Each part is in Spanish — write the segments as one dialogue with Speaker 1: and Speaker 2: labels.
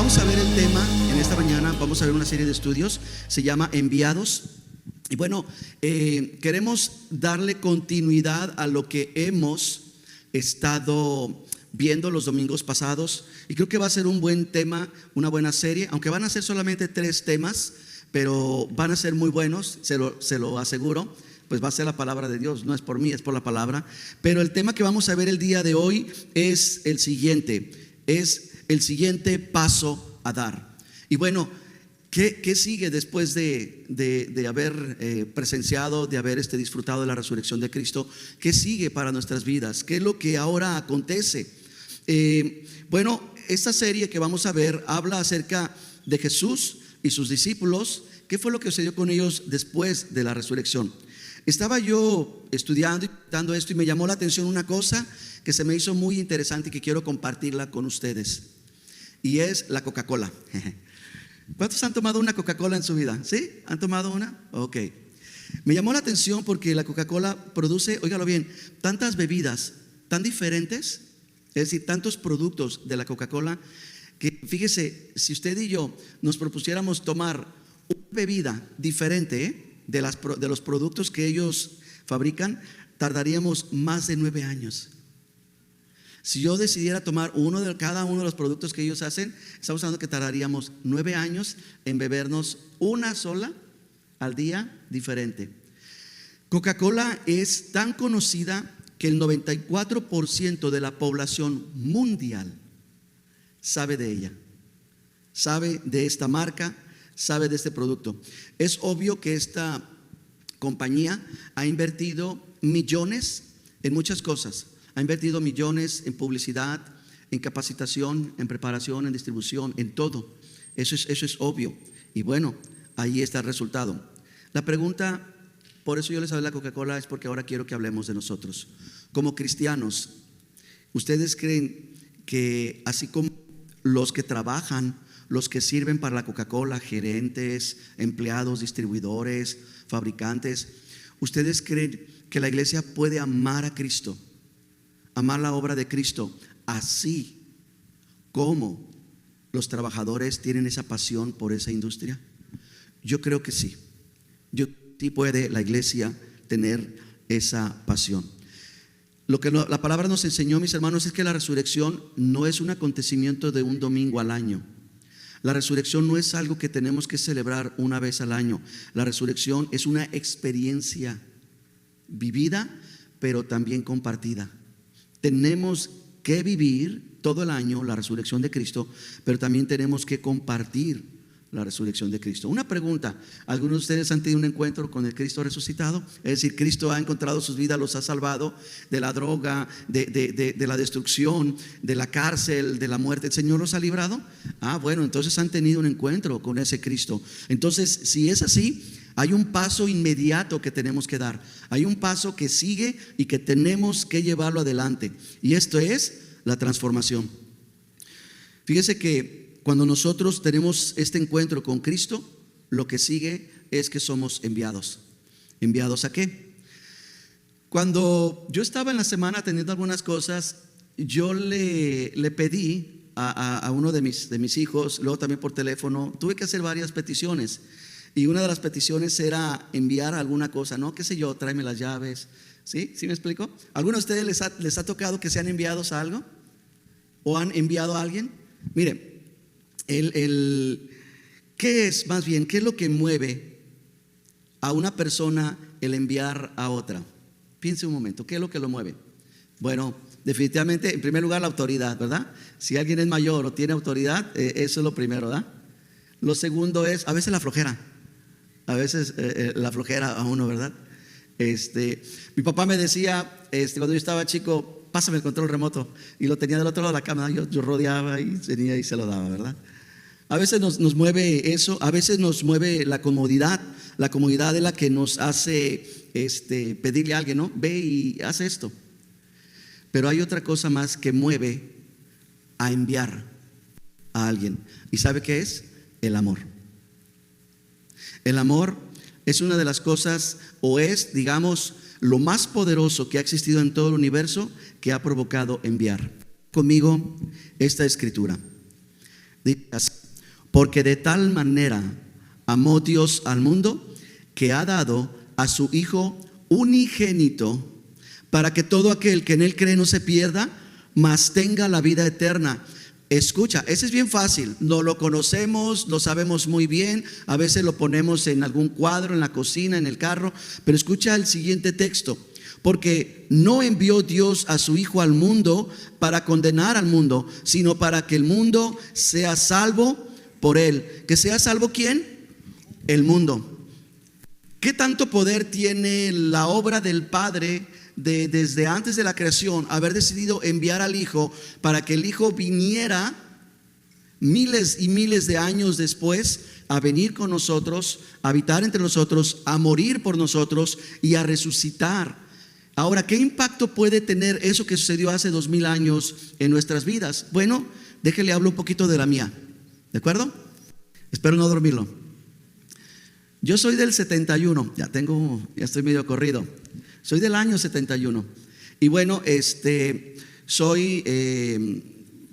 Speaker 1: vamos a ver el tema en esta mañana. Vamos a ver una serie de estudios, se llama Enviados. Y bueno, queremos darle continuidad a lo que hemos estado viendo los domingos pasados, y creo que va a ser un buen tema, una buena serie, aunque van a ser solamente 3 temas, pero van a ser muy buenos, se lo aseguro. Pues va a ser la palabra de Dios, no es por mí, es por la palabra. Pero el tema que vamos a ver el día de hoy es el siguiente paso a dar. Y bueno, ¿qué sigue después de haber presenciado, de haber disfrutado de la resurrección de Cristo? ¿Qué sigue para nuestras vidas? ¿Qué es lo que ahora acontece? Bueno, esta serie que vamos a ver habla acerca de Jesús y sus discípulos. ¿Qué fue lo que sucedió con ellos después de la resurrección? Estaba yo estudiando y dando esto, y me llamó la atención una cosa que se me hizo muy interesante y que quiero compartirla con ustedes, y es la Coca-Cola. ¿Cuántos han tomado una Coca-Cola en su vida? ¿Sí? ¿Han tomado una? Ok. Me llamó la atención porque la Coca-Cola produce, óigalo bien, tantas bebidas tan diferentes, es decir, tantos productos de la Coca-Cola, que fíjese, si usted y yo nos propusiéramos tomar una bebida diferente, de los productos que ellos fabrican, tardaríamos más de 9 años. Si yo decidiera tomar cada uno de los productos que ellos hacen, estamos hablando que tardaríamos 9 años en bebernos una sola al día diferente. Coca-Cola es tan conocida que el 94% de la población mundial sabe de ella, sabe de esta marca, sabe de este producto. Es obvio que esta compañía ha invertido millones en muchas cosas. Ha invertido millones en publicidad, en capacitación, en preparación, en distribución, en todo. Eso es obvio. Y bueno, ahí está el resultado. La pregunta, por eso yo les hablé de la Coca-Cola, es porque ahora quiero que hablemos de nosotros. Como cristianos, ¿ustedes creen que así como los que trabajan, los que sirven para la Coca-Cola, gerentes, empleados, distribuidores, fabricantes, ustedes creen que la iglesia puede amar a Cristo, amar la obra de Cristo, así como los trabajadores tienen esa pasión por esa industria? Yo creo que sí. Sí puede la iglesia tener esa pasión. Lo que la palabra nos enseñó, mis hermanos, es que la resurrección no es un acontecimiento de un domingo al año. La resurrección no es algo que tenemos que celebrar una vez al año. La resurrección es una experiencia vivida, pero también compartida. Tenemos que vivir todo el año la resurrección de Cristo, pero también tenemos que compartir la resurrección de Cristo. Una pregunta: ¿algunos de ustedes han tenido un encuentro con el Cristo resucitado? Es decir, Cristo ha encontrado sus vidas, los ha salvado de la droga, de la destrucción, de la cárcel, de la muerte. ¿El Señor los ha librado? Bueno, entonces han tenido un encuentro con ese Cristo. Entonces, si es así, hay un paso inmediato que tenemos que dar. Hay un paso que sigue y que tenemos que llevarlo adelante, y esto es la transformación. Fíjese que cuando nosotros tenemos este encuentro con Cristo, lo que sigue es que somos enviados. ¿Enviados a qué? Cuando yo estaba en la semana teniendo algunas cosas, yo le pedí a uno de mis hijos, luego también por teléfono, tuve que hacer varias peticiones. Y una de las peticiones era enviar alguna cosa, ¿no? ¿Qué sé yo? Tráeme las llaves. ¿Sí? ¿Sí me explico? ¿Alguno de ustedes les ha tocado que sean enviados a algo? ¿O han enviado a alguien? Mire, ¿qué es más bien? ¿Qué es lo que mueve a una persona el enviar a otra? Piense un momento, ¿qué es lo que lo mueve? Bueno, definitivamente, en primer lugar, la autoridad, ¿verdad? Si alguien es mayor o tiene autoridad, eso es lo primero, ¿verdad? Lo segundo es, a veces la flojera. A veces la flojera a uno, ¿verdad? Mi papá me decía, cuando yo estaba chico, pásame el control remoto, y lo tenía del otro lado de la cama. Yo rodeaba y venía y se lo daba, ¿verdad? A veces nos mueve eso, a veces nos mueve la comodidad. La comodidad es la que nos hace pedirle a alguien, ¿no? Ve y haz esto. Pero hay otra cosa más que mueve a enviar a alguien. ¿Y sabe qué es? El amor. El amor es una de las cosas, o es, digamos, lo más poderoso que ha existido en todo el universo, que ha provocado enviar. Conmigo esta escritura. Dice así: Porque de tal manera amó Dios al mundo que ha dado a su Hijo unigénito para que todo aquel que en Él cree no se pierda, mas tenga la vida eterna. Escucha, ese es bien fácil, no lo conocemos, lo sabemos muy bien, a veces lo ponemos en algún cuadro, en la cocina, en el carro, pero escucha el siguiente texto. Porque no envió Dios a su Hijo al mundo para condenar al mundo, sino para que el mundo sea salvo por Él. ¿Que sea salvo quién? El mundo. ¿Qué tanto poder tiene la obra del Padre desde antes de la creación, haber decidido enviar al Hijo para que el Hijo viniera miles y miles de años después a venir con nosotros, a habitar entre nosotros, a morir por nosotros y a resucitar? Ahora, ¿qué impacto puede tener eso que sucedió hace 2000 años en nuestras vidas? Bueno, déjele hablo un poquito de la mía, ¿de acuerdo? Espero no dormirlo. Yo soy del 71, ya estoy medio corrido. Soy del año 71. Y bueno, soy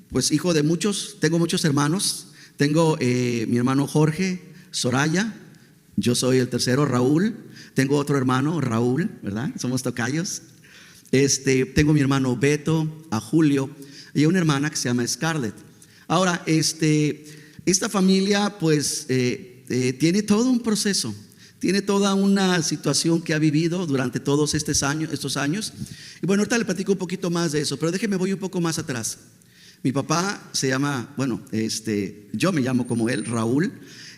Speaker 1: pues hijo de muchos, tengo muchos hermanos. Tengo mi hermano Jorge, Soraya, yo soy el tercero, Raúl. Tengo otro hermano, Raúl, ¿verdad? Somos tocayos. Tengo mi hermano Beto, a Julio, y una hermana que se llama Scarlett. Ahora, esta familia pues tiene todo un proceso, tiene toda una situación que ha vivido durante todos estos años. Y bueno, ahorita le platico un poquito más de eso, pero déjeme voy un poco más atrás. Mi papá se llama, yo me llamo como él, Raúl.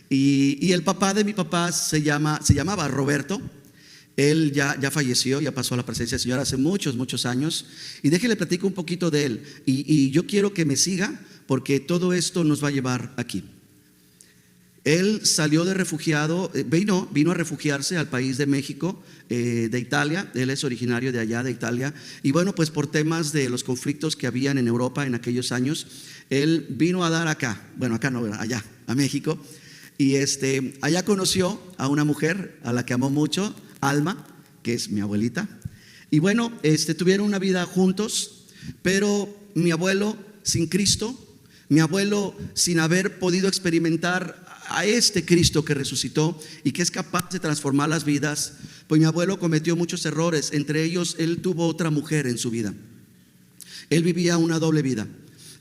Speaker 1: Y el papá de mi papá se llamaba Roberto. Él ya falleció, ya pasó a la presencia del Señor hace muchos años. Y déjele platico un poquito de él. Y yo quiero que me siga, porque todo esto nos va a llevar aquí. Él salió de refugiado, vino a refugiarse al país de México, de Italia. Él es originario de allá, de Italia. Y bueno, pues por temas de los conflictos que habían en Europa en aquellos años, él vino a dar acá no, allá, a México. Y allá conoció a una mujer a la que amó mucho, Alma, que es mi abuelita. Y bueno, tuvieron una vida juntos, pero mi abuelo sin Cristo, mi abuelo sin haber podido experimentar a este Cristo que resucitó y que es capaz de transformar las vidas, pues mi abuelo cometió muchos errores. Entre ellos, él tuvo otra mujer en su vida. Él vivía una doble vida.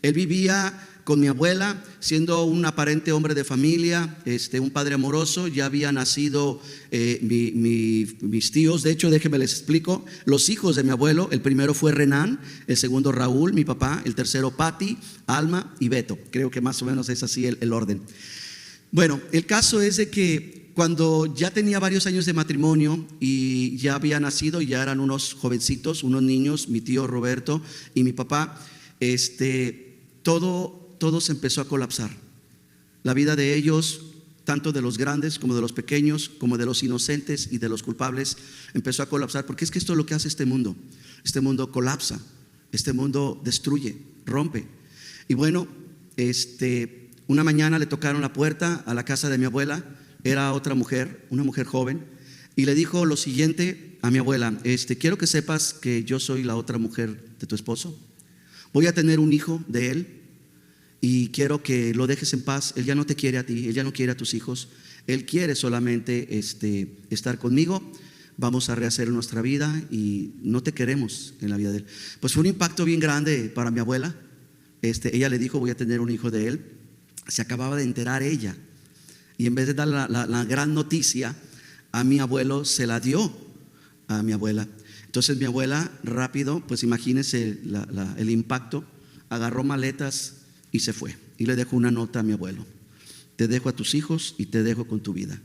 Speaker 1: Él vivía con mi abuela, siendo un aparente hombre de familia, un padre amoroso. Ya había nacido mis tíos. De hecho, déjenme les explico. Los hijos de mi abuelo, el primero fue Renan, el segundo Raúl, mi papá, el tercero Pati, Alma y Beto. Creo que más o menos es así el orden. Bueno, el caso es de que cuando ya tenía varios años de matrimonio y ya había nacido, ya eran unos jovencitos, unos niños, mi tío Roberto y mi papá, todo se empezó a colapsar. La vida de ellos, tanto de los grandes como de los pequeños, como de los inocentes y de los culpables, empezó a colapsar. Porque es que esto es lo que hace este mundo. Este mundo colapsa, este mundo destruye, rompe. Y bueno, una mañana le tocaron la puerta a la casa de mi abuela. Era otra mujer, una mujer joven, y le dijo lo siguiente a mi abuela: quiero que sepas que yo soy la otra mujer de tu esposo. Voy a tener un hijo de él y quiero que lo dejes en paz. Él ya no te quiere a ti, él ya no quiere a tus hijos. Él quiere solamente estar conmigo. Vamos a rehacer nuestra vida y no te queremos en la vida de él. Pues fue un impacto bien grande para mi abuela. Ella le dijo: voy a tener un hijo de él. Se acababa de enterar ella, y en vez de dar la gran noticia a mi abuelo, se la dio a mi abuela. Entonces mi abuela rápido, pues imagínense el impacto, agarró maletas y se fue, y le dejó una nota a mi abuelo: te dejo a tus hijos y te dejo con tu vida.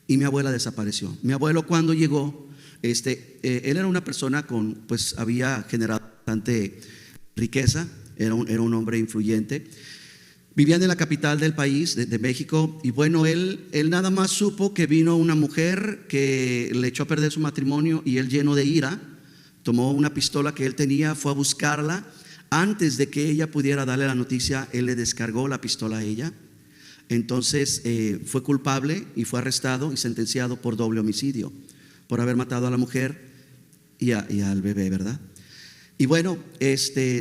Speaker 1: Y mi abuela desapareció. Mi abuelo, cuando llegó, él era una persona pues había generado bastante riqueza, era un hombre influyente. Vivían en la capital del país, de México. Y bueno, él nada más supo que vino una mujer que le echó a perder su matrimonio, y él, lleno de ira, tomó una pistola que él tenía, fue a buscarla. Antes de que ella pudiera darle la noticia, él le descargó la pistola a ella. Entonces fue culpable y fue arrestado y sentenciado por doble homicidio, por haber matado a la mujer y al bebé, ¿verdad? Y bueno,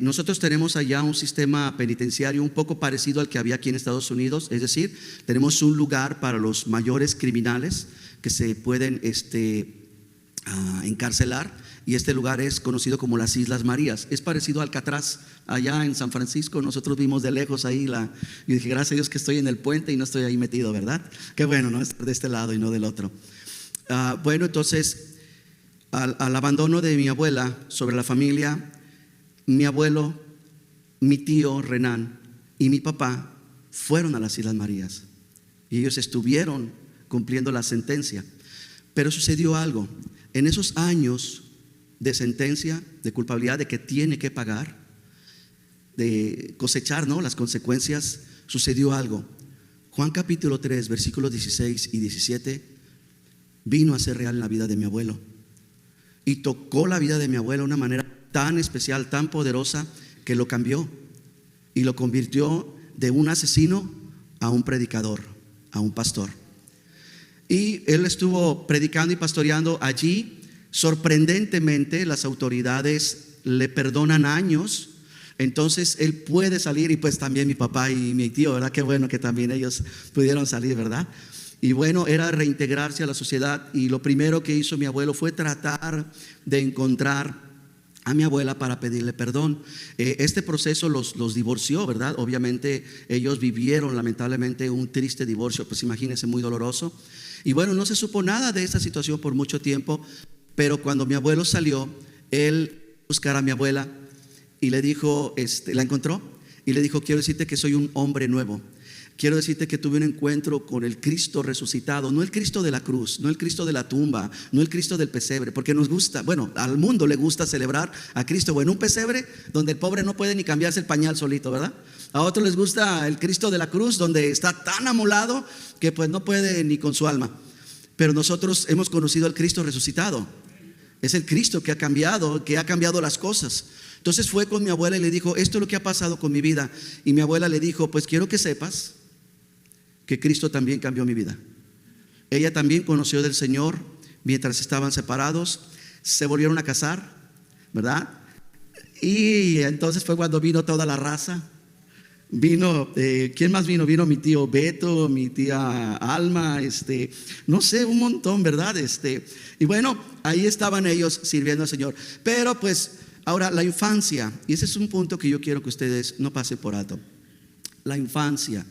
Speaker 1: nosotros tenemos allá un sistema penitenciario un poco parecido al que había aquí en Estados Unidos. Es decir, tenemos un lugar para los mayores criminales que se pueden encarcelar, y este lugar es conocido como las Islas Marías. Es parecido a Alcatraz allá en San Francisco. Nosotros vimos de lejos ahí y dije, gracias a Dios que estoy en el puente y no estoy ahí metido, ¿verdad? Qué bueno, ¿no? Estar de este lado y no del otro. Bueno, entonces al abandono de mi abuela sobre la familia, mi abuelo, mi tío Renan y mi papá fueron a las Islas Marías, y ellos estuvieron cumpliendo la sentencia. Pero sucedió algo. En esos años de sentencia, de culpabilidad, de que tiene que pagar, de cosechar, ¿no?, las consecuencias, sucedió algo. Juan capítulo 3, versículos 16 y 17 vino a ser real en la vida de mi abuelo, y tocó la vida de mi abuelo de una manera tan especial, tan poderosa, que lo cambió y lo convirtió de un asesino a un predicador, a un pastor. Y él estuvo predicando y pastoreando allí. Sorprendentemente, las autoridades le perdonan años. Entonces él puede salir, y pues también mi papá y mi tío, ¿verdad? Qué bueno que también ellos pudieron salir, ¿verdad? Y bueno, era reintegrarse a la sociedad. Y lo primero que hizo mi abuelo fue tratar de encontrar a mi abuela para pedirle perdón. Este proceso los divorció, ¿verdad? Obviamente ellos vivieron lamentablemente un triste divorcio, pues imagínense, muy doloroso. Y bueno, no se supo nada de esta situación por mucho tiempo. Pero cuando mi abuelo salió, él buscar a mi abuela y le dijo, la encontró y le dijo: quiero decirte que soy un hombre nuevo. Quiero decirte que tuve un encuentro con el Cristo resucitado, no el Cristo de la cruz, no el Cristo de la tumba, no el Cristo del pesebre, porque nos gusta, bueno, al mundo le gusta celebrar a Cristo en un pesebre donde el pobre no puede ni cambiarse el pañal solito, ¿verdad? A otros les gusta el Cristo de la cruz, donde está tan amolado que pues no puede ni con su alma. Pero nosotros hemos conocido al Cristo resucitado. Es el Cristo que ha cambiado las cosas. Entonces fue con mi abuela y le dijo: esto es lo que ha pasado con mi vida. Y mi abuela le dijo: pues quiero que sepas que Cristo también cambió mi vida. Ella también conoció del Señor mientras estaban separados. Se volvieron a casar, ¿verdad? Y entonces fue cuando vino toda la raza. Vino, ¿quién más vino? Vino mi tío Beto, mi tía Alma, no sé, un montón, ¿verdad? Y bueno, ahí estaban ellos sirviendo al Señor. Pero pues, ahora la infancia, y ese es un punto que yo quiero que ustedes no pasen por alto. La infancia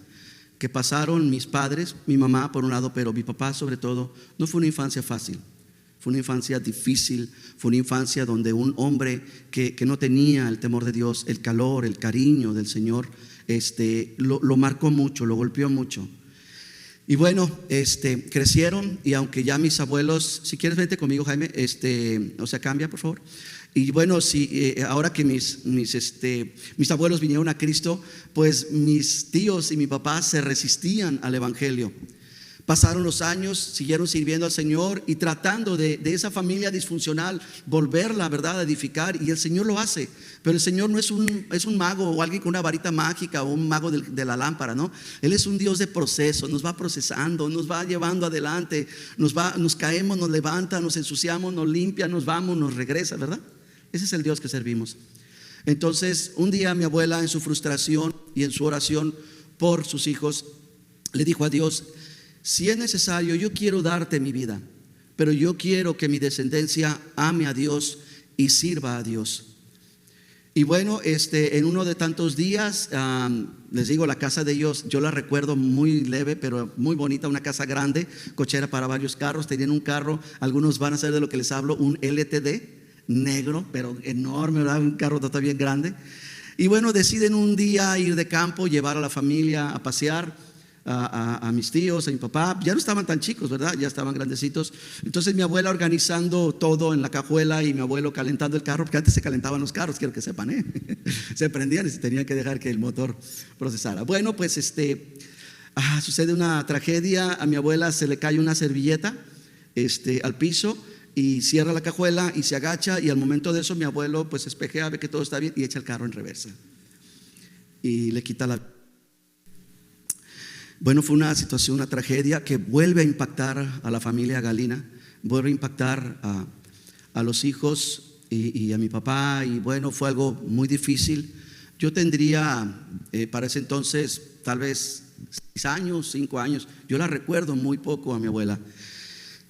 Speaker 1: que pasaron mis padres, mi mamá por un lado, pero mi papá sobre todo, no fue una infancia fácil. Fue una infancia difícil, fue una infancia donde un hombre que no tenía el temor de Dios, el calor, el cariño del Señor, lo marcó mucho, lo golpeó mucho. Y bueno, crecieron, y aunque ya mis abuelos, si quieres vente conmigo, Jaime, cambia por favor. Y bueno, ahora que mis abuelos vinieron a Cristo, pues mis tíos y mi papá se resistían al evangelio. Pasaron los años, siguieron sirviendo al Señor y tratando de esa familia disfuncional volverla, ¿verdad?, a edificar. Y el Señor lo hace. Pero el Señor no es un mago o alguien con una varita mágica o un mago de la lámpara, ¿no? Él es un Dios de proceso, nos va procesando, nos va llevando adelante, nos caemos, nos levanta, nos ensuciamos, nos limpia, nos vamos, nos regresa, ¿verdad? Ese es el Dios que servimos. Entonces, un día mi abuela, en su frustración y en su oración por sus hijos, le dijo a Dios: si es necesario, yo quiero darte mi vida, pero yo quiero que mi descendencia ame a Dios y sirva a Dios. Y bueno, en uno de tantos días, les digo, la casa de ellos, yo la recuerdo muy leve, pero muy bonita, una casa grande, cochera para varios carros. Tenían un carro, algunos van a saber de lo que les hablo, un LTD negro, pero enorme, ¿verdad? Un carro todavía bien grande. Y bueno, deciden un día ir de campo, llevar a la familia a pasear. A mis tíos, a mi papá, ya no estaban tan chicos, ¿verdad? Ya estaban grandecitos. Entonces mi abuela organizando todo en la cajuela y mi abuelo calentando el carro, porque antes se calentaban los carros, quiero que sepan, se prendían y se tenían que dejar que el motor procesara. Bueno, pues sucede una tragedia. A mi abuela se le cae una servilleta al piso y cierra la cajuela y se agacha, y al momento de eso mi abuelo pues espejea, ve que todo está bien y echa el carro en reversa y le quita la... Bueno, fue una situación, una tragedia que vuelve a impactar a la familia Galina, vuelve a impactar a los hijos. y a mi papá, y bueno, fue algo muy difícil. Yo tendría para ese entonces tal vez 6 años, 5 años. Yo la recuerdo muy poco a mi abuela.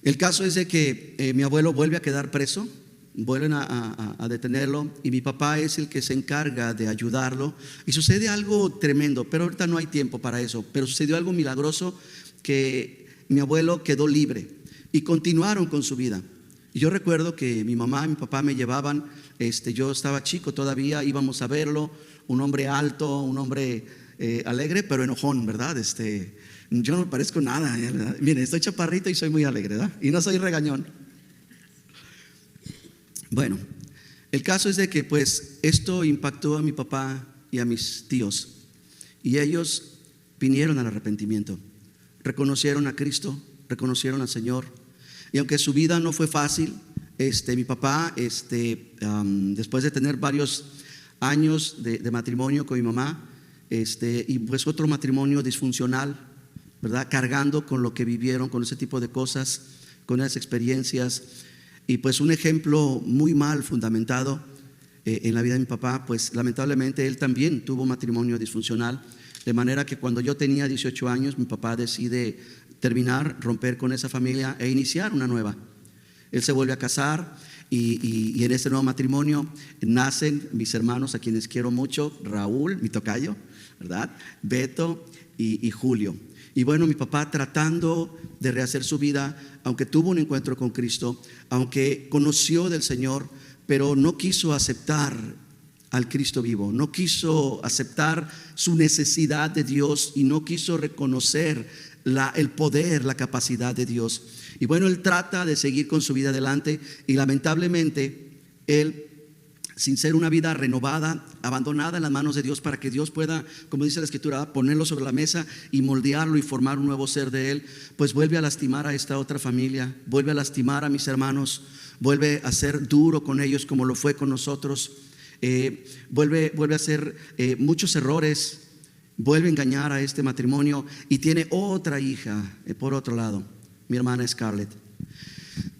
Speaker 1: El caso es de que mi abuelo vuelve a quedar preso, vuelven a detenerlo, y mi papá es el que se encarga de ayudarlo, y sucede algo tremendo, pero ahorita no hay tiempo para eso. Pero sucedió algo milagroso, que mi abuelo quedó libre y continuaron con su vida. Y yo recuerdo que mi mamá y mi papá me llevaban, yo estaba chico todavía, íbamos a verlo, un hombre alto, un hombre alegre, pero enojón, ¿verdad? Yo no me parezco nada, ¿verdad? Miren, estoy chaparrito y soy muy alegre, ¿verdad? Y no soy regañón. Bueno, el caso es de que pues esto impactó a mi papá y a mis tíos, y ellos vinieron al arrepentimiento, reconocieron a Cristo, reconocieron al Señor. Y aunque su vida no fue fácil, mi papá, después de tener varios años de matrimonio con mi mamá, y pues otro matrimonio disfuncional, ¿verdad? Cargando con lo que vivieron, con ese tipo de cosas, con esas experiencias, y pues un ejemplo muy mal fundamentado en la vida de mi papá, pues lamentablemente él también tuvo un matrimonio disfuncional, de manera que cuando yo tenía 18 años, mi papá decide terminar, romper con esa familia e iniciar una nueva. Él se vuelve a casar, y en este nuevo matrimonio nacen mis hermanos, a quienes quiero mucho: Raúl, mi tocayo, ¿verdad? Beto y Julio. Y bueno, mi papá, tratando de rehacer su vida, aunque tuvo un encuentro con Cristo, aunque conoció del Señor, pero no quiso aceptar al Cristo vivo, no quiso aceptar su necesidad de Dios, y no quiso reconocer el poder, la capacidad de Dios. Y bueno, él trata de seguir con su vida adelante, y lamentablemente él, sin ser una vida renovada, abandonada en las manos de Dios, para que Dios pueda, como dice la Escritura, ponerlo sobre la mesa y moldearlo y formar un nuevo ser de él, pues vuelve a lastimar a esta otra familia, vuelve a lastimar a mis hermanos, vuelve a ser duro con ellos como lo fue con nosotros, vuelve a hacer muchos errores, vuelve a engañar a este matrimonio, y tiene otra hija por otro lado, mi hermana Scarlett.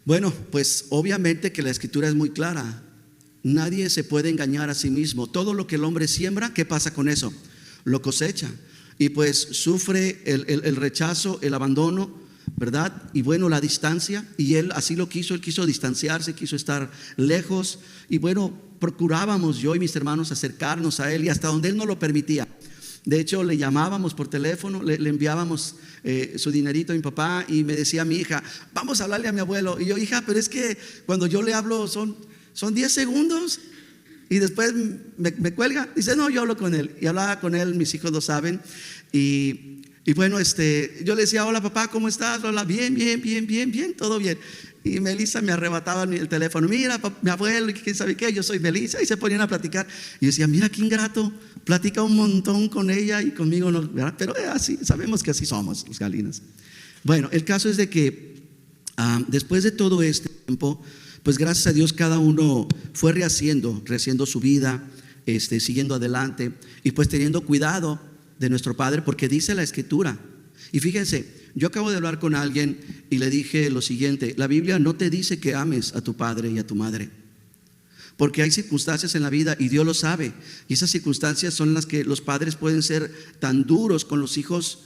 Speaker 1: Bueno, pues obviamente que la Escritura es muy clara: nadie se puede engañar a sí mismo. Todo lo que el hombre siembra, ¿qué pasa con eso? Lo cosecha. Y pues sufre el rechazo, el abandono, ¿verdad? Y bueno, la distancia. Y él así lo quiso, él quiso distanciarse, quiso estar lejos. Y bueno, procurábamos yo y mis hermanos acercarnos a él, y hasta donde él no lo permitía. De hecho, le llamábamos por teléfono, le enviábamos su dinerito a mi papá, y me decía mi hija: vamos a hablarle a mi abuelo. Y yo: hija, pero es que cuando yo le hablo son 10 segundos, y después me cuelga. Dice: no, yo hablo con él. Y hablaba con él, mis hijos lo saben. Y bueno, yo le decía: hola papá, ¿cómo estás? Hola, bien, todo bien. Y Melissa me arrebataba el teléfono: mira, mi abuelo, quién sabe qué, yo soy Melissa. Y se ponían a platicar. Y yo decía: mira qué ingrato, platica un montón con ella y conmigo no, ¿verdad? Pero así, sabemos que así somos los Galinas. Bueno, el caso es de que después de todo este tiempo, pues gracias a Dios cada uno fue rehaciendo su vida, siguiendo adelante, y pues teniendo cuidado de nuestro Padre, porque dice la Escritura. Y fíjense, yo acabo de hablar con alguien y le dije lo siguiente: la Biblia no te dice que ames a tu padre y a tu madre, porque hay circunstancias en la vida, y Dios lo sabe, y esas circunstancias son las que los padres pueden ser tan duros con los hijos,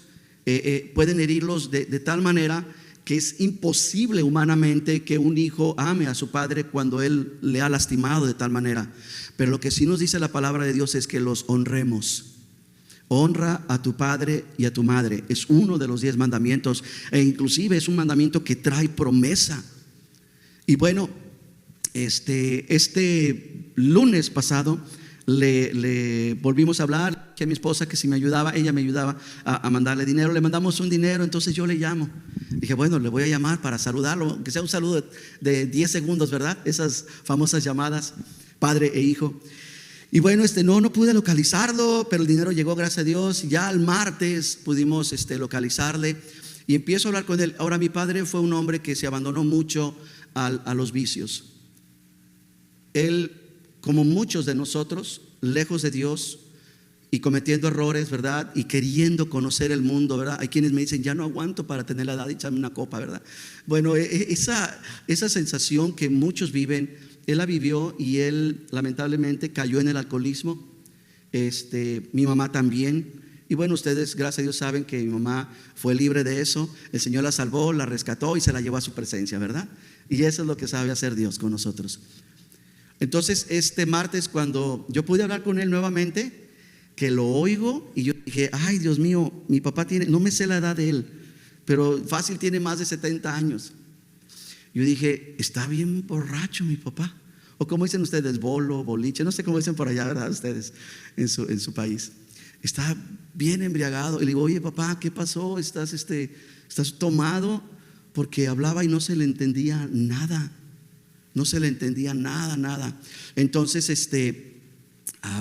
Speaker 1: pueden herirlos de tal manera que es imposible humanamente que un hijo ame a su padre cuando él le ha lastimado de tal manera. Pero lo que sí nos dice la palabra de Dios es que los honremos. Honra a tu padre y a tu madre. Es uno de los 10 mandamientos, e inclusive es un mandamiento que trae promesa. Y bueno, este lunes pasado le volvimos a hablar, que a mi esposa que si me ayudaba, ella me ayudaba a mandarle dinero. Le mandamos un dinero, entonces yo le llamo. Dije: bueno, le voy a llamar para saludarlo, que sea un saludo de 10 segundos, ¿verdad? Esas famosas llamadas, padre e hijo. Y bueno, no pude localizarlo, pero el dinero llegó, gracias a Dios. Ya el martes pudimos localizarle, y empiezo a hablar con él. Ahora, mi padre fue un hombre que se abandonó mucho a los vicios. Él, como muchos de nosotros, lejos de Dios y cometiendo errores, ¿verdad? Y queriendo conocer el mundo, ¿verdad? Hay quienes me dicen: ya no aguanto para tener la edad de echarme una copa, ¿verdad? Bueno, esa sensación que muchos viven él la vivió y él lamentablemente cayó en el alcoholismo. Mi mamá también. Y bueno, ustedes, gracias a Dios, saben que mi mamá fue libre de eso. El Señor la salvó, la rescató y se la llevó a su presencia, ¿verdad? Y eso es lo que sabe hacer Dios con nosotros. Entonces, este martes, cuando yo pude hablar con él nuevamente, que lo oigo, y yo dije, ay, Dios mío, mi papá tiene, no me sé la edad de él, pero fácil tiene más de 70 años. Yo dije, está bien borracho mi papá. O como dicen ustedes, bolo, boliche, no sé cómo dicen por allá, ¿verdad? Ustedes en su país. Está bien embriagado. Y le digo, oye papá, ¿qué pasó? ¿Estás tomado? Porque hablaba y no se le entendía nada. No se le entendía nada. Entonces,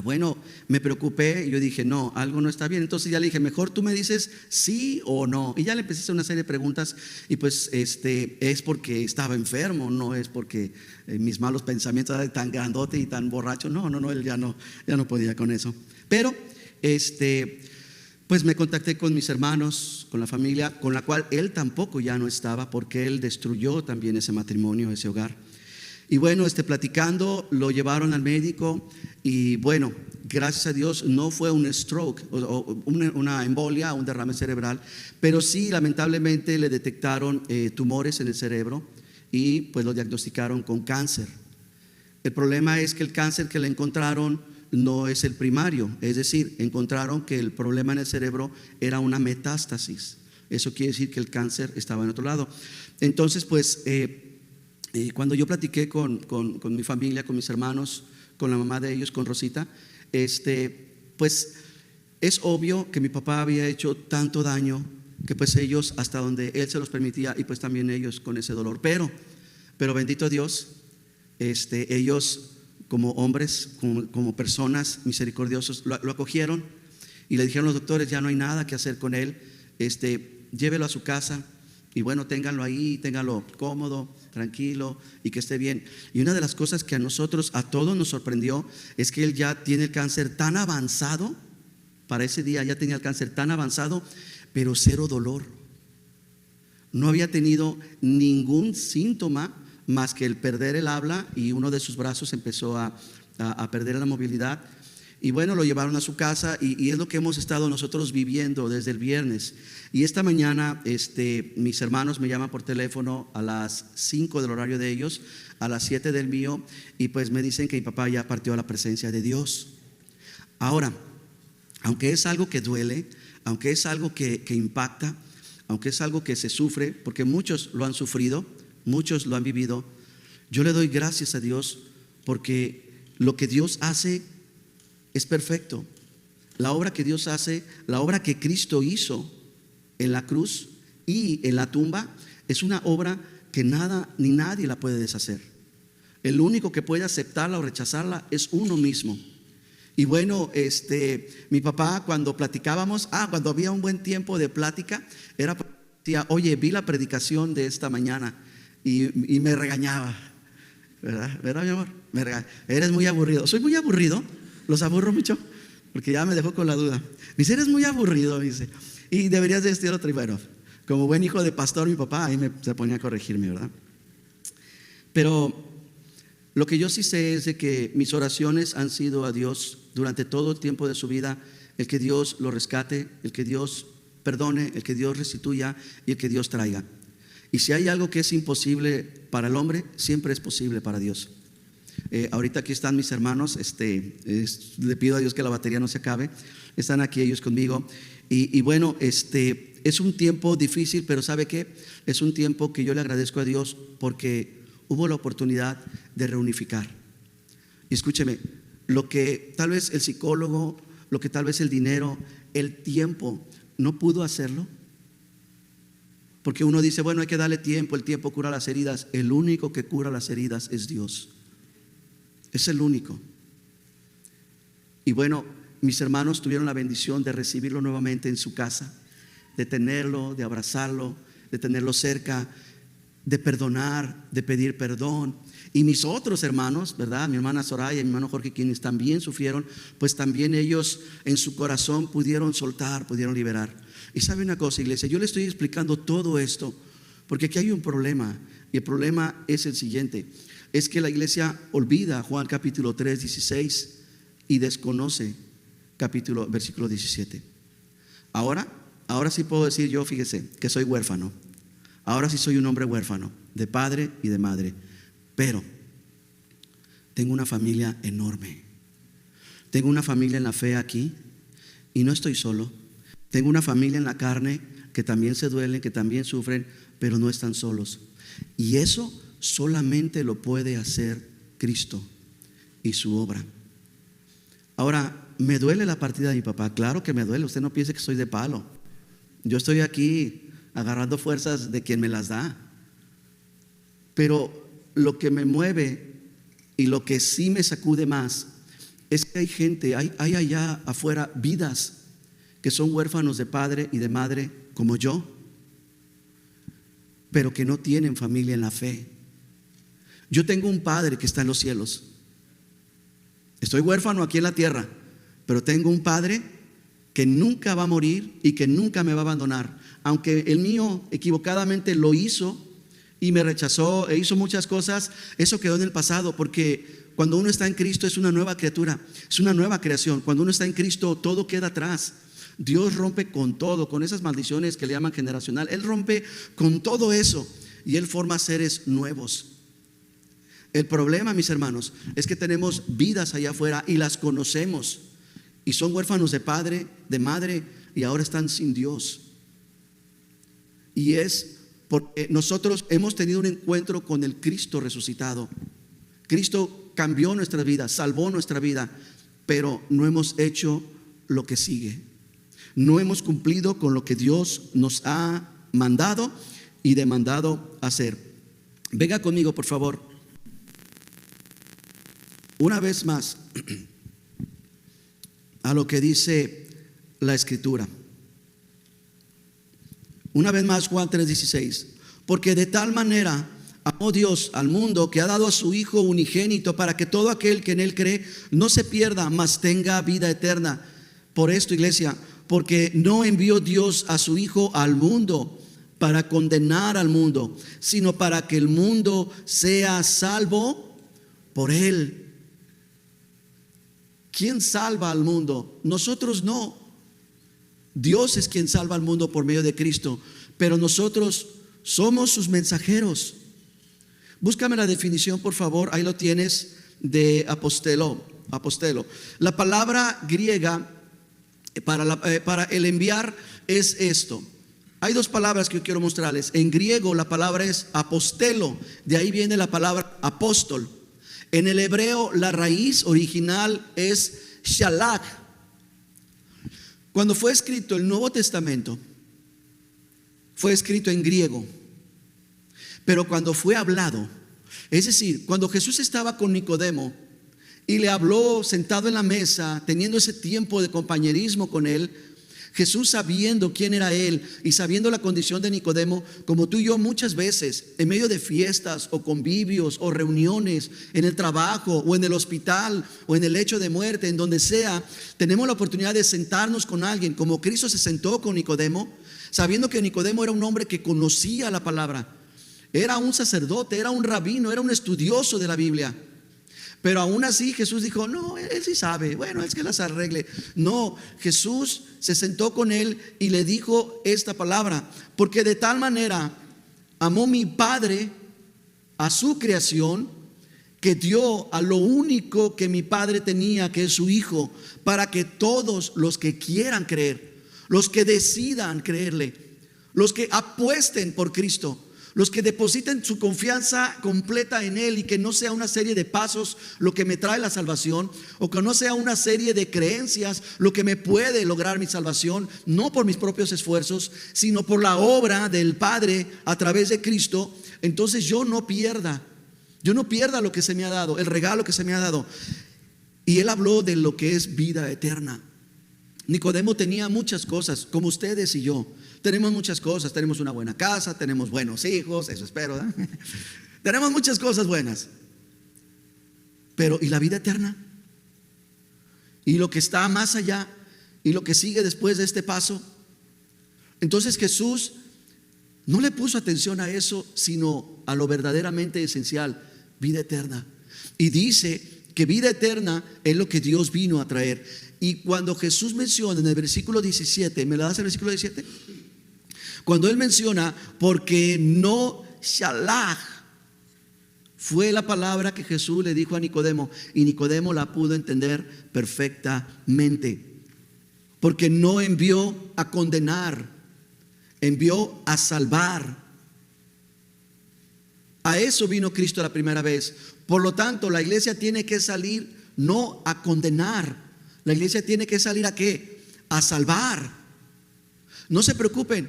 Speaker 1: bueno, me preocupé y yo dije, no, algo no está bien. Entonces ya le dije, mejor tú me dices sí o no. Y ya le empecé a hacer una serie de preguntas. Y pues es porque estaba enfermo, no es porque mis malos pensamientos eran tan grandote y tan borracho. No, él ya no podía con eso. Pero pues me contacté con mis hermanos, con la familia, con la cual él tampoco ya no estaba, porque él destruyó también ese matrimonio, ese hogar. Y bueno, platicando, lo llevaron al médico y bueno, gracias a Dios no fue un stroke o una embolia, un derrame cerebral, pero sí lamentablemente le detectaron tumores en el cerebro y pues lo diagnosticaron con cáncer. El problema es que el cáncer que le encontraron no es el primario, es decir, encontraron que el problema en el cerebro era una metástasis. Eso quiere decir que el cáncer estaba en otro lado. Entonces, pues cuando yo platiqué con mi familia, con mis hermanos, con la mamá de ellos, con Rosita, pues es obvio que mi papá había hecho tanto daño que pues ellos, hasta donde él se los permitía, y pues también ellos con ese dolor. Pero bendito Dios, ellos como hombres, como personas misericordiosos, lo acogieron y le dijeron a los doctores, ya no hay nada que hacer con él, llévelo a su casa y bueno, ténganlo ahí, ténganlo cómodo, tranquilo y que esté bien. Y una de las cosas que a todos nos sorprendió es que él ya tiene el cáncer tan avanzado. Para ese día ya tenía el cáncer tan avanzado, pero cero dolor. No había tenido ningún síntoma más que el perder el habla, y uno de sus brazos empezó a perder la movilidad. Y bueno, lo llevaron a su casa y es lo que hemos estado nosotros viviendo desde el viernes. Y esta mañana mis hermanos me llaman por teléfono a las 5 del horario de ellos, a las 7 del mío, y pues me dicen que mi papá ya partió a la presencia de Dios. Ahora, aunque es algo que duele, aunque es algo que impacta, aunque es algo que se sufre, porque muchos lo han sufrido, muchos lo han vivido, yo le doy gracias a Dios porque lo que Dios hace es perfecto. La obra que Dios hace, la obra que Cristo hizo en la cruz y en la tumba, es una obra que nada ni nadie la puede deshacer. El único que puede aceptarla o rechazarla es uno mismo. Y bueno, mi papá, cuando platicábamos, cuando había un buen tiempo de plática, decía, oye, vi la predicación de esta mañana y me regañaba, ¿verdad mi amor? Eres muy aburrido. ¿Soy muy aburrido? ¿Los aburro mucho? Porque ya me dejó con la duda. Me dice, eres muy aburrido, me dice, y deberías de estudiar otro. Y bueno, como buen hijo de pastor, mi papá ahí se ponía a corregirme, ¿verdad? Pero lo que yo sí sé es de que mis oraciones han sido a Dios durante todo el tiempo de su vida, el que Dios lo rescate, el que Dios perdone, el que Dios restituya y el que Dios traiga. Y si hay algo que es imposible para el hombre, siempre es posible para Dios. Ahorita aquí están mis hermanos, le pido a Dios que la batería no se acabe. Están aquí ellos conmigo y bueno, es un tiempo difícil, pero ¿sabe qué? Es un tiempo que yo le agradezco a Dios porque hubo la oportunidad de reunificar. Y escúcheme, lo que tal vez el psicólogo, lo que tal vez el dinero, el tiempo no pudo hacerlo, porque uno dice, bueno, hay que darle tiempo, el tiempo cura las heridas. El único que cura las heridas es Dios. Es el único. Y bueno, mis hermanos tuvieron la bendición de recibirlo nuevamente en su casa, de tenerlo, de abrazarlo, de tenerlo cerca, de perdonar, de pedir perdón. Y mis otros hermanos, ¿verdad? Mi hermana Soraya y mi hermano Jorge, quienes también sufrieron, pues también ellos en su corazón pudieron soltar, pudieron liberar. Y sabe una cosa, iglesia, yo le estoy explicando todo esto porque aquí hay un problema, y el problema es el siguiente. es que la iglesia olvida Juan capítulo 3, 16 y desconoce versículo 17. Ahora sí puedo decir yo, fíjese, que soy huérfano. Ahora sí soy un hombre huérfano, de padre y de madre. Pero tengo una familia enorme. Tengo una familia en la fe aquí y no estoy solo. Tengo una familia en la carne que también se duelen, que también sufren, pero no están solos. Y eso solamente lo puede hacer Cristo y su obra. Ahora, ¿me duele la partida de mi papá? Claro que me duele. Usted no piense que soy de palo. Yo estoy aquí agarrando fuerzas de quien me las da. Pero lo que me mueve y lo que sí me sacude más es que hay gente, hay allá afuera vidas que son huérfanos de padre y de madre como yo, pero que no tienen familia en la fe. Yo tengo un padre que está en los cielos. Estoy huérfano aquí en la tierra, pero tengo un padre que nunca va a morir y que nunca me va a abandonar. Aunque el mío equivocadamente lo hizo y me rechazó e hizo muchas cosas, eso quedó en el pasado, porque cuando uno está en Cristo es una nueva criatura, es una nueva creación. Cuando uno está en Cristo todo queda atrás. Dios rompe con todo, con esas maldiciones que le llaman generacional. Él rompe con todo eso y Él forma seres nuevos. El problema, mis hermanos, es que tenemos vidas allá afuera y las conocemos y son huérfanos de padre, de madre, y ahora están sin Dios. Y es porque nosotros hemos tenido un encuentro con el Cristo resucitado. Cristo cambió nuestra vida, salvó nuestra vida, pero no hemos hecho lo que sigue. No hemos cumplido con lo que Dios nos ha mandado y demandado hacer. Venga conmigo, por favor. Una vez más a lo que dice la Escritura. Una vez más, Juan 3:16. Porque de tal manera amó Dios al mundo, que ha dado a su Hijo unigénito, para que todo aquel que en Él cree no se pierda, mas tenga vida eterna. Por esto, iglesia, porque no envió Dios a su Hijo al mundo para condenar al mundo, sino para que el mundo sea salvo por Él. ¿Quién salva al mundo? Nosotros no. Dios es quien salva al mundo por medio de Cristo, pero nosotros somos sus mensajeros. Búscame la definición, por favor. Ahí lo tienes, de apostelo. La palabra griega para el enviar es esto. Hay dos palabras que yo quiero mostrarles. En griego la palabra es apostelo, de ahí viene la palabra apóstol. En el hebreo la raíz original es shalach. Cuando fue escrito el Nuevo Testamento, fue escrito en griego. Pero cuando fue hablado, es decir, cuando Jesús estaba con Nicodemo y le habló sentado en la mesa, teniendo ese tiempo de compañerismo con él, Jesús, sabiendo quién era él y sabiendo la condición de Nicodemo, como tú y yo muchas veces, en medio de fiestas o convivios o reuniones, en el trabajo o en el hospital o en el lecho de muerte, en donde sea, tenemos la oportunidad de sentarnos con alguien, como Cristo se sentó con Nicodemo, sabiendo que Nicodemo era un hombre que conocía la palabra, era un sacerdote, era un rabino, era un estudioso de la Biblia. Pero aún así Jesús dijo: no, él sí sabe, bueno, es que las arregle. No, Jesús se sentó con él y le dijo esta palabra: porque de tal manera amó mi Padre a su creación, que dio a lo único que mi Padre tenía, que es su Hijo, para que todos los que quieran creer, los que decidan creerle, los que apuesten por Cristo, los que depositen su confianza completa en Él, y que no sea una serie de pasos lo que me trae la salvación, o que no sea una serie de creencias lo que me puede lograr mi salvación, no por mis propios esfuerzos, sino por la obra del Padre a través de Cristo. Entonces yo no pierda lo que se me ha dado, el regalo que se me ha dado. Y Él habló de lo que es vida eterna. Nicodemo tenía muchas cosas, como ustedes y yo. Tenemos muchas cosas, tenemos una buena casa, tenemos buenos hijos, eso espero, ¿eh? Tenemos muchas cosas buenas. Pero ¿y la vida eterna? ¿Y lo que está más allá? ¿Y lo que sigue después de este paso? Entonces Jesús no le puso atención a eso, sino a lo verdaderamente esencial: vida eterna. Y dice que vida eterna es lo que Dios vino a traer. Y cuando Jesús menciona en el versículo 17, ¿me la das el versículo 17? Cuando Él menciona, porque no shalach, fue la palabra que Jesús le dijo a Nicodemo, y Nicodemo la pudo entender perfectamente. Porque no envió a condenar, envió a salvar. A eso vino Cristo la primera vez. Por lo tanto, la iglesia tiene que salir no a condenar. La iglesia tiene que salir ¿a qué? A salvar. No se preocupen.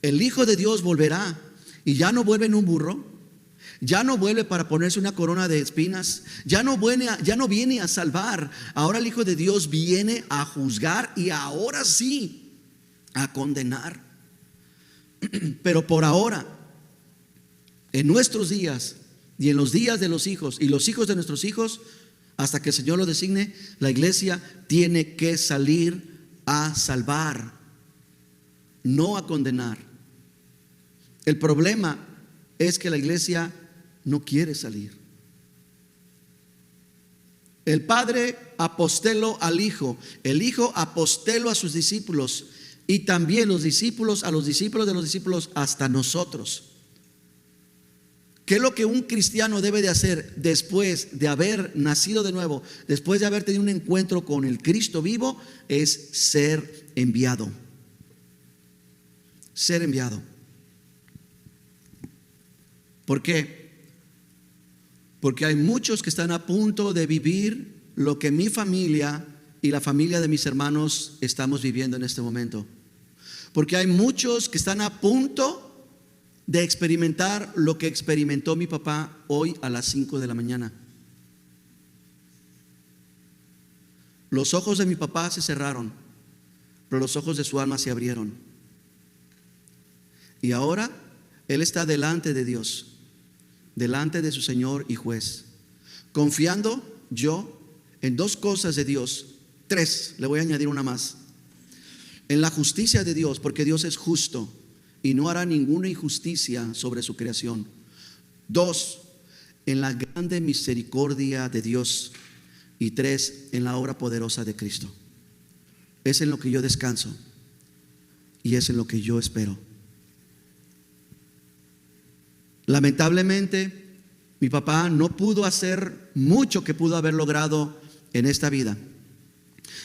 Speaker 1: El Hijo de Dios volverá y ya no vuelve en un burro. Ya no vuelve para ponerse una corona de espinas. Ya no viene a salvar. Ahora el Hijo de Dios viene a juzgar y ahora sí a condenar. Pero por ahora, en nuestros días y en los días de los hijos y los hijos de nuestros hijos, hasta que el Señor lo designe, la iglesia tiene que salir a salvar, no a condenar. El problema es que la iglesia no quiere salir. El Padre aposteló al Hijo, el Hijo aposteló a sus discípulos, y también los discípulos a los discípulos de los discípulos, hasta nosotros. ¿Qué es lo que un cristiano debe de hacer después de haber nacido de nuevo, después de haber tenido un encuentro con el Cristo vivo? Es ser enviado. Ser enviado. ¿Por qué? Porque hay muchos que están a punto de vivir lo que mi familia y la familia de mis hermanos estamos viviendo en este momento. Porque hay muchos que están a punto de experimentar lo que experimentó mi papá hoy a las 5 de la mañana. Los ojos de mi papá se cerraron, pero los ojos de su alma se abrieron. Y ahora él está delante de Dios, delante de su Señor y juez, confiando yo en dos cosas de Dios. Tres, le voy a añadir una más. En la justicia de Dios, porque Dios es justo y no hará ninguna injusticia sobre su creación. Dos, en la grande misericordia de Dios. Y tres, en la obra poderosa de Cristo. Es en lo que yo descanso y es en lo que yo espero. Lamentablemente, mi papá no pudo hacer mucho que pudo haber logrado en esta vida.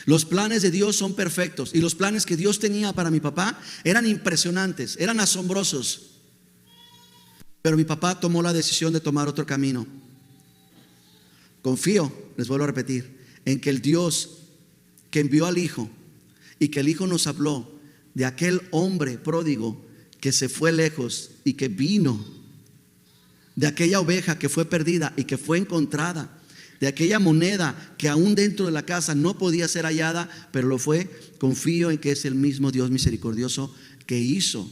Speaker 1: Los planes de Dios son perfectos, y los planes que Dios tenía para mi papá eran impresionantes, eran asombrosos. Pero mi papá tomó la decisión de tomar otro camino. Confío, les vuelvo a repetir, en que el Dios que envió al Hijo y que el Hijo nos habló de aquel hombre pródigo que se fue lejos y que vino, de aquella oveja que fue perdida y que fue encontrada, de aquella moneda que aún dentro de la casa no podía ser hallada, pero lo fue. Confío en que es el mismo Dios misericordioso que hizo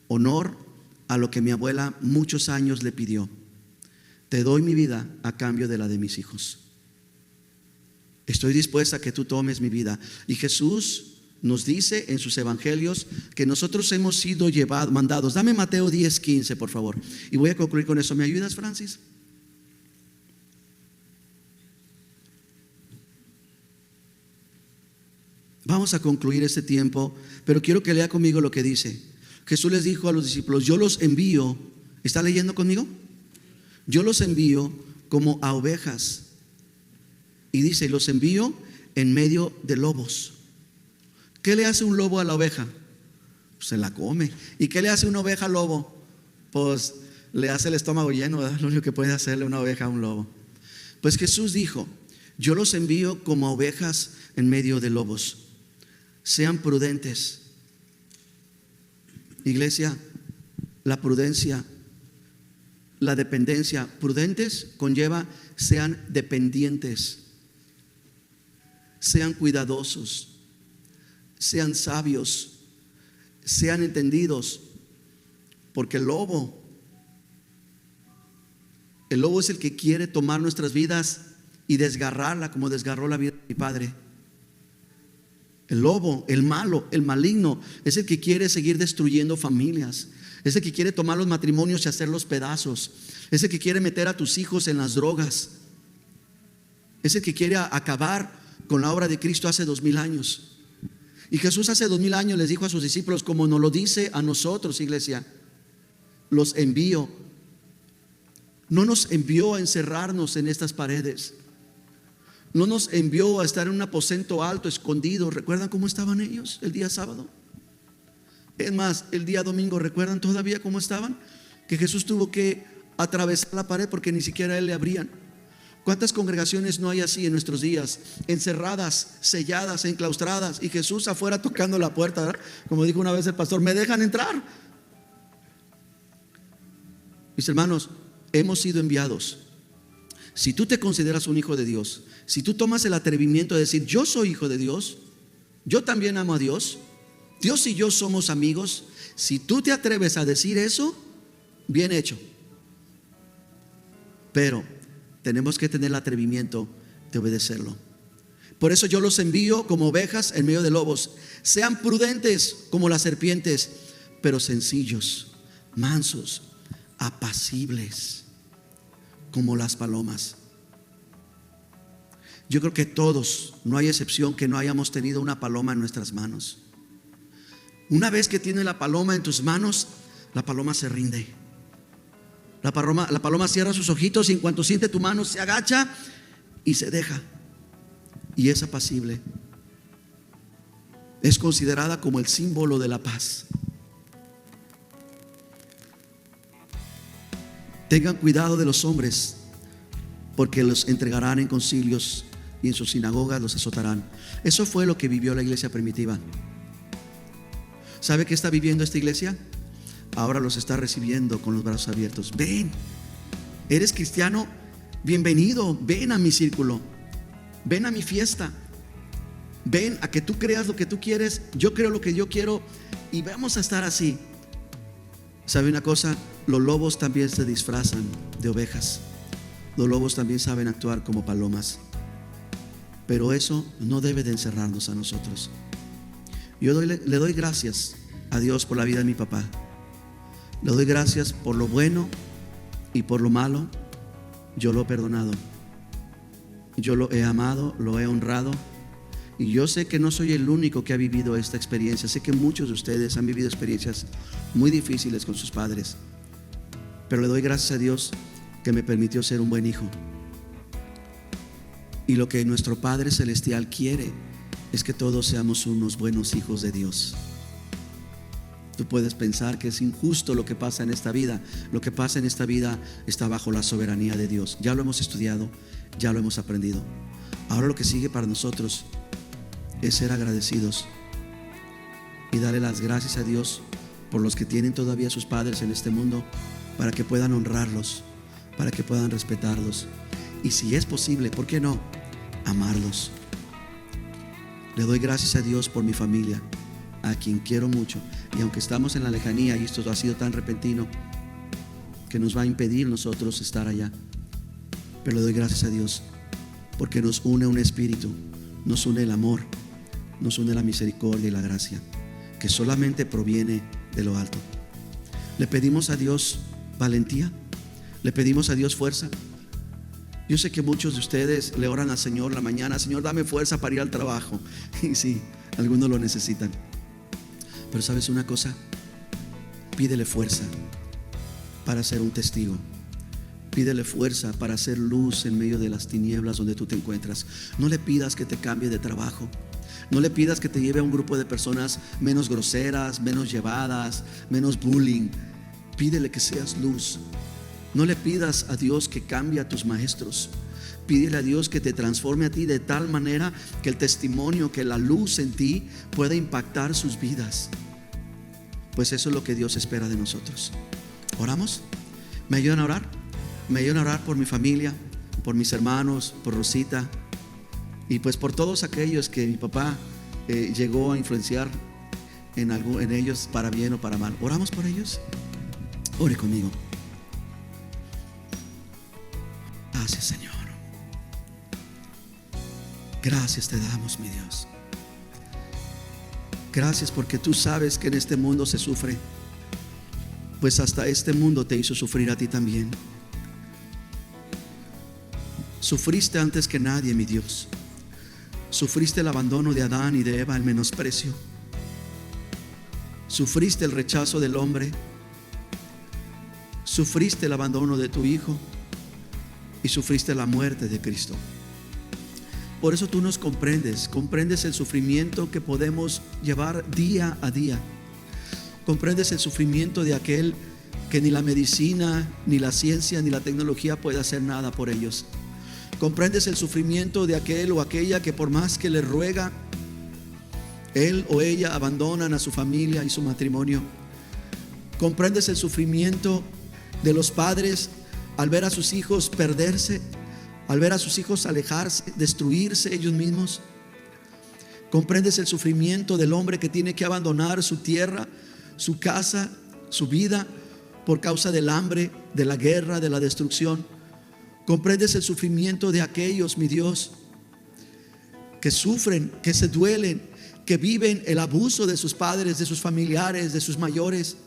Speaker 1: honor a lo que mi abuela muchos años le pidió. Te doy mi vida a cambio de la de mis hijos. Estoy dispuesta a que tú tomes mi vida. Y Jesús nos dice en sus evangelios que nosotros hemos sido mandados. Dame Mateo 10:15, por favor. Y voy a concluir con eso. ¿Me ayudas, Francis? Vamos a concluir este tiempo, pero quiero que lea conmigo lo que dice. Jesús les dijo a los discípulos: yo los envío. ¿Está leyendo conmigo? Yo los envío como a ovejas. Y dice: los envío en medio de lobos. ¿Qué le hace un lobo a la oveja? Se la come. ¿Y qué le hace una oveja al lobo? Pues le hace el estómago lleno, ¿verdad? Lo único que puede hacerle una oveja a un lobo. Pues Jesús dijo: yo los envío como a ovejas en medio de lobos. Sean prudentes. Iglesia, la prudencia, la dependencia. Prudentes conlleva sean dependientes, sean cuidadosos, sean sabios, sean entendidos. Porque el lobo es el que quiere tomar nuestras vidas y desgarrarla como desgarró la vida de mi padre. El lobo, el malo, el maligno, es el que quiere seguir destruyendo familias. ese que quiere tomar los matrimonios y hacerlos pedazos, ese que quiere meter a tus hijos en las drogas, ese que quiere acabar con la obra de Cristo hace 2000 años. Y Jesús hace 2000 años les dijo a sus discípulos, como nos lo dice a nosotros, iglesia: los envío. No nos envió a encerrarnos en estas paredes, no nos envió a estar en un aposento alto, escondido. ¿Recuerdan cómo estaban ellos el día sábado? Es más, el día domingo, ¿recuerdan todavía cómo estaban? Que Jesús tuvo que atravesar la pared porque ni siquiera a él le abrían. ¿Cuántas congregaciones no hay así en nuestros días? Encerradas, selladas, enclaustradas, y Jesús afuera tocando la puerta, ¿verdad? Como dijo una vez el pastor: ¿me dejan entrar? Mis hermanos, hemos sido enviados. Si tú te consideras un hijo de Dios, si tú tomas el atrevimiento de decir: yo soy hijo de Dios, yo también amo a Dios, Dios y yo somos amigos, si tú te atreves a decir eso, bien hecho. Pero tenemos que tener el atrevimiento de obedecerlo. Por eso yo los envío como ovejas en medio de lobos. Sean prudentes como las serpientes, pero sencillos, mansos, apacibles como las palomas. Yo creo que todos, no hay excepción, que no hayamos tenido una paloma en nuestras manos. Una vez que tienes la paloma en tus manos, la paloma se rinde. La paloma cierra sus ojitos y en cuanto siente tu mano se agacha y se deja. Y es apacible. Es considerada como el símbolo de la paz. Tengan cuidado de los hombres, porque los entregarán en concilios y en sus sinagogas los azotarán. Eso fue lo que vivió la iglesia primitiva. ¿Sabe qué está viviendo esta iglesia? Ahora los está recibiendo con los brazos abiertos. Ven, eres cristiano, bienvenido, ven a mi círculo, ven a mi fiesta, ven a que tú creas lo que tú quieres, yo creo lo que yo quiero y vamos a estar así. ¿Sabe una cosa? Los lobos también se disfrazan de ovejas. Los lobos también saben actuar como palomas. Pero eso no debe de encerrarnos a nosotros. Yo le doy gracias a Dios por la vida de mi papá. Le doy gracias por lo bueno y por lo malo. Yo lo he perdonado, yo lo he amado, lo he honrado. Y yo sé que no soy el único que ha vivido esta experiencia. Sé que muchos de ustedes han vivido experiencias muy difíciles con sus padres. Pero le doy gracias a Dios que me permitió ser un buen hijo. Y lo que nuestro Padre Celestial quiere es que todos seamos unos buenos hijos de Dios. Tú puedes pensar que es injusto lo que pasa en esta vida. Lo que pasa en esta vida está bajo la soberanía de Dios. Ya lo hemos estudiado, ya lo hemos aprendido. Ahora lo que sigue para nosotros es ser agradecidos y darle las gracias a Dios por los que tienen todavía sus padres en este mundo, para que puedan honrarlos, para que puedan respetarlos y, si es posible, ¿por qué no?, amarlos. Le doy gracias a Dios por mi familia, a quien quiero mucho, y aunque estamos en la lejanía y esto ha sido tan repentino que nos va a impedir nosotros estar allá, pero le doy gracias a Dios porque nos une un espíritu, nos une el amor, nos une la misericordia y la gracia que solamente proviene de lo alto. Le pedimos a Dios valentía, le pedimos a Dios fuerza. Yo sé que muchos de ustedes le oran al Señor la mañana: Señor, dame fuerza para ir al trabajo. Y sí, algunos lo necesitan. Pero ¿sabes una cosa? Pídele fuerza para ser un testigo. Pídele fuerza para hacer luz en medio de las tinieblas donde tú te encuentras. No le pidas que te cambie de trabajo. No le pidas que te lleve a un grupo de personas menos groseras, menos llevadas, menos bullying. Pídele que seas luz. No le pidas a Dios que cambie a tus maestros. Pídele a Dios que te transforme a ti de tal manera que el testimonio, que la luz en ti pueda impactar sus vidas. Pues eso es lo que Dios espera de nosotros. ¿Oramos? ¿Me ayudan a orar? Me ayudan a orar por mi familia, por mis hermanos, por Rosita y pues por todos aquellos que mi papá llegó a influenciar en ellos, para bien o para mal. ¿Oramos por ellos? Ore conmigo. Gracias, Señor. Gracias te damos, mi Dios. Gracias porque tú sabes que en este mundo se sufre. pues hasta este mundo te hizo sufrir a ti también. Sufriste antes que nadie, mi Dios. Sufriste el abandono de Adán y de Eva, el menosprecio. Sufriste el rechazo del hombre. Sufriste el abandono de tu Hijo. Y sufriste la muerte de Cristo. Por eso tú nos comprendes. Comprendes el sufrimiento que podemos llevar día a día. Comprendes el sufrimiento de aquel que ni la medicina, ni la ciencia, ni la tecnología puede hacer nada por ellos. Comprendes el sufrimiento de aquel o aquella que por más que le ruega, él o ella abandonan a su familia y su matrimonio. Comprendes el sufrimiento de los padres al ver a sus hijos perderse, al ver a sus hijos alejarse, destruirse ellos mismos. Comprendes el sufrimiento del hombre que tiene que abandonar su tierra, su casa, su vida por causa del hambre, de la guerra, de la destrucción. Comprendes el sufrimiento de aquellos, mi Dios, que sufren, que se duelen, que viven el abuso de sus padres, de sus familiares, de sus mayores.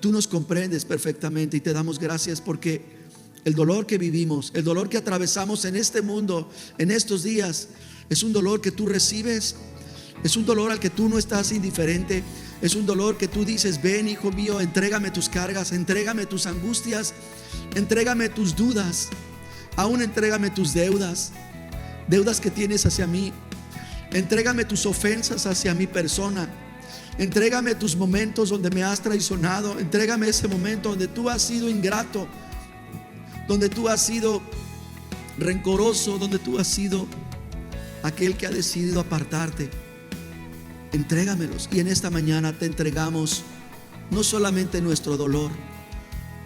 Speaker 1: Tú nos comprendes perfectamente y te damos gracias porque el dolor que vivimos, el dolor que atravesamos en este mundo, en estos días, es un dolor que tú recibes, es un dolor al que tú no estás indiferente, es un dolor que tú dices: ven, hijo mío, entrégame tus cargas, entrégame tus angustias, entrégame tus dudas, aún entrégame tus deudas que tienes hacia mí, entrégame tus ofensas hacia mi persona, entrégame tus momentos donde me has traicionado, entrégame ese momento donde tú has sido ingrato, donde tú has sido rencoroso, donde tú has sido aquel que ha decidido apartarte. Entrégamelos. Y en esta mañana te entregamos no solamente nuestro dolor,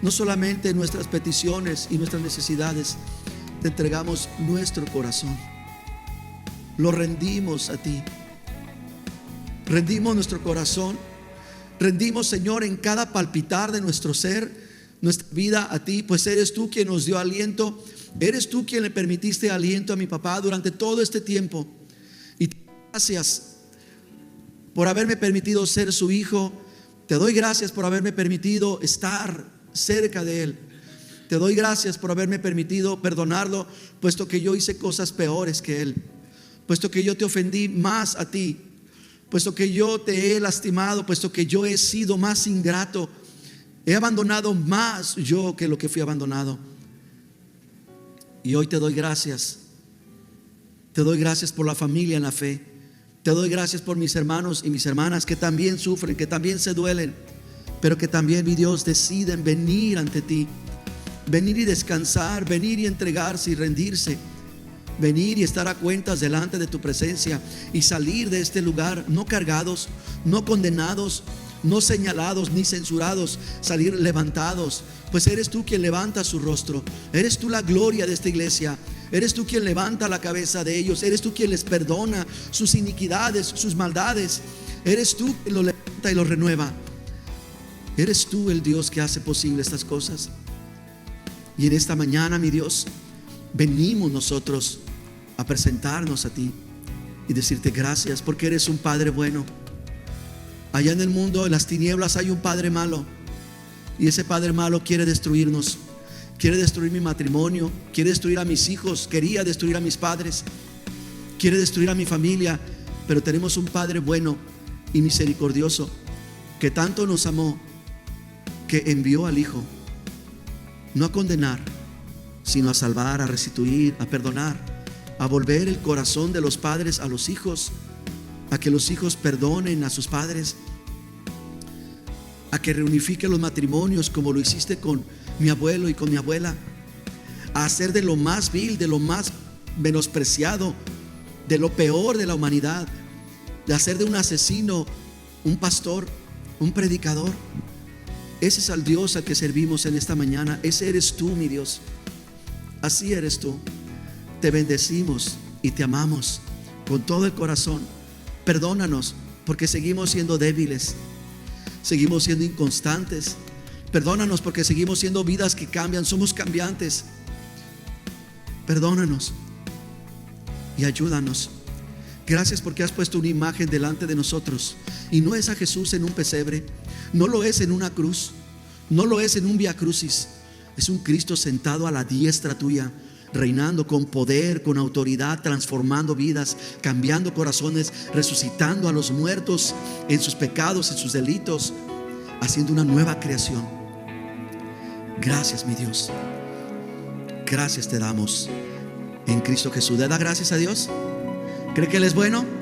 Speaker 1: no solamente nuestras peticiones y nuestras necesidades, te entregamos nuestro corazón. Lo rendimos a ti. Rendimos nuestro corazón. Rendimos, Señor, en cada palpitar de nuestro ser, nuestra vida a ti, pues eres tú quien nos dio aliento. Eres tú quien le permitiste aliento a mi papá durante todo este tiempo. Y gracias por haberme permitido ser su hijo. Te doy gracias por haberme permitido estar cerca de él. Te doy gracias por haberme permitido perdonarlo, puesto que yo hice cosas peores que él, puesto que yo te ofendí más a ti, puesto que yo te he lastimado, puesto que yo he sido más ingrato, he abandonado más yo que lo que fui abandonado. Y hoy te doy gracias. Te doy gracias por la familia en la fe. Te doy gracias por mis hermanos y mis hermanas que también sufren, que también se duelen, pero que también, mi Dios, deciden venir ante ti, venir y descansar, venir y entregarse y rendirse, venir y estar a cuentas delante de tu presencia y salir de este lugar no cargados, no condenados, no señalados ni censurados, salir levantados, pues eres tú quien levanta su rostro, eres tú la gloria de esta iglesia. Eres tú quien levanta la cabeza de ellos. Eres tú quien les perdona sus iniquidades, sus maldades. Eres tú quien los levanta y los renueva. Eres tú el Dios que hace posible estas cosas. Y en esta mañana, mi Dios, venimos nosotros a presentarnos a ti y decirte gracias porque eres un Padre bueno. Allá en el mundo, en las tinieblas, hay un padre malo. Y ese padre malo quiere destruirnos. Quiere destruir mi matrimonio, quiere destruir a mis hijos, quería destruir a mis padres, quiere destruir a mi familia. Pero tenemos un Padre bueno y misericordioso que tanto nos amó, que envió al Hijo, no a condenar, sino a salvar, a restituir, a perdonar, a volver el corazón de los padres a los hijos, a que los hijos perdonen a sus padres, a que reunifique los matrimonios como lo hiciste con mi abuelo y con mi abuela, a hacer de lo más vil, de lo más menospreciado, de lo peor de la humanidad, de hacer de un asesino un pastor, un predicador. Ese es al Dios al que servimos en esta mañana. Ese eres tú, mi Dios. Así eres tú. Te bendecimos y te amamos con todo el corazón. Perdónanos porque seguimos siendo débiles, seguimos siendo inconstantes. Perdónanos porque seguimos siendo vidas que cambian, somos cambiantes. Perdónanos y ayúdanos. Gracias porque has puesto una imagen delante de nosotros. Y no es a Jesús en un pesebre, no lo es en una cruz, no lo es en un vía crucis. Es un Cristo sentado a la diestra tuya, reinando con poder, con autoridad, transformando vidas, cambiando corazones, resucitando a los muertos en sus pecados, en sus delitos, haciendo una nueva creación. Gracias, mi Dios. Gracias te damos en Cristo Jesús. ¿Le da gracias a Dios? ¿Cree que Él es bueno?